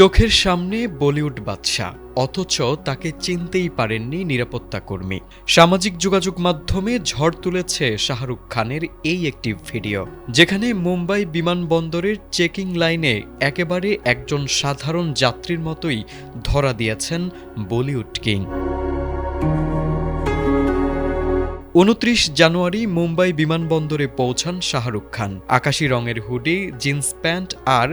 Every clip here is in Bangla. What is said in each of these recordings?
চোখের সামনে বলিউড বাদশা, অথচ তাকে চিনতেই পারেননি নিরাপত্তাকর্মী। সামাজিক যোগাযোগ মাধ্যমে ঝড় তুলেছে শাহরুখ খানের এই একটি ভিডিও, যেখানে মুম্বাই বিমানবন্দরের চেকিং লাইনে একেবারে একজন সাধারণ যাত্রীর মতোই ধরা দিয়েছেন বলিউড কিং। ২৯ জানুয়ারি মুম্বাই বিমানবন্দরে পৌঁছান শাহরুখ খান। আকাশি রঙের হুডি, জিন্স প্যান্ট আর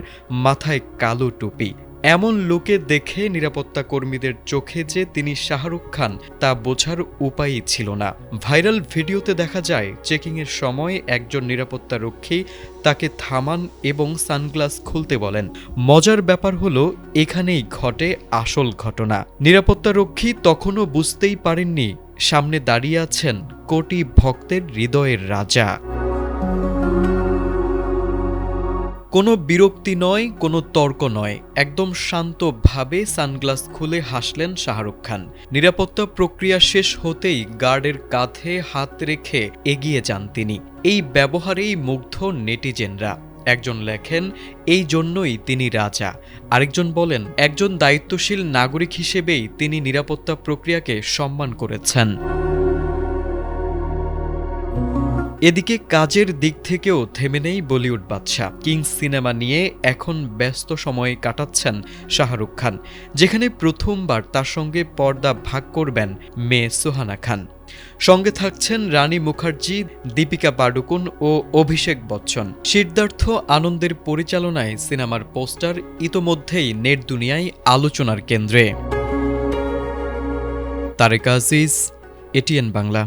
মাথায় কালো টুপি। এমন লোকে দেখে নিরাপত্তা কর্মীদের চোখে যে তিনি শাহরুখ খান তা বোঝার উপায়ই ছিল না। ভাইরাল ভিডিওতে দেখা যায় চেকিংয়ের সময় একজন নিরাপত্তারক্ষী তাকে থামান এবং সানগ্লাস খুলতে বলেন। মজার ব্যাপার হলো, এখানেই ঘটে আসল ঘটনা। নিরাপত্তারক্ষী তখনও বুঝতেই পারেননি সামনে দাঁড়িয়ে আছেন কোটি ভক্তের হৃদয়ের রাজা। কোনো বিরক্তি নয়, কোনো তর্ক নয়, একদম শান্তভাবে সানগ্লাস খুলে হাসলেন শাহরুখ খান। নিরাপত্তা প্রক্রিয়া শেষ হতেই গার্ডের কাঁধে হাত রেখে এগিয়ে যান তিনি। এই ব্যবহারেই মুগ্ধ নেটিজেনরা। একজন লেখেন, এই জন্যই তিনি রাজা। আরেকজন বলেন, একজন দায়িত্বশীল নাগরিক হিসেবেই তিনি নিরাপত্তা প্রক্রিয়াকে সম্মান করেছেন। এদিকে কাজের দিক থেকেও থেমে নেই বলিউড বাদশা। কিংস সিনেমা নিয়ে এখন ব্যস্ত সময় কাটাচ্ছেন শাহরুখ খান, যেখানে প্রথমবার তার সঙ্গে পর্দা ভাগ করবেন মেয়ে সুহানা খান। সঙ্গে থাকছেন রানী মুখার্জি, দীপিকা পাডুকোন ও অভিষেক বচ্চন। সিদ্ধার্থ আনন্দের পরিচালনায় সিনেমার পোস্টার ইতোমধ্যেই নেট দুনিয়ায় আলোচনার কেন্দ্রে। তারেক আজিজ, এটিএন বাংলা।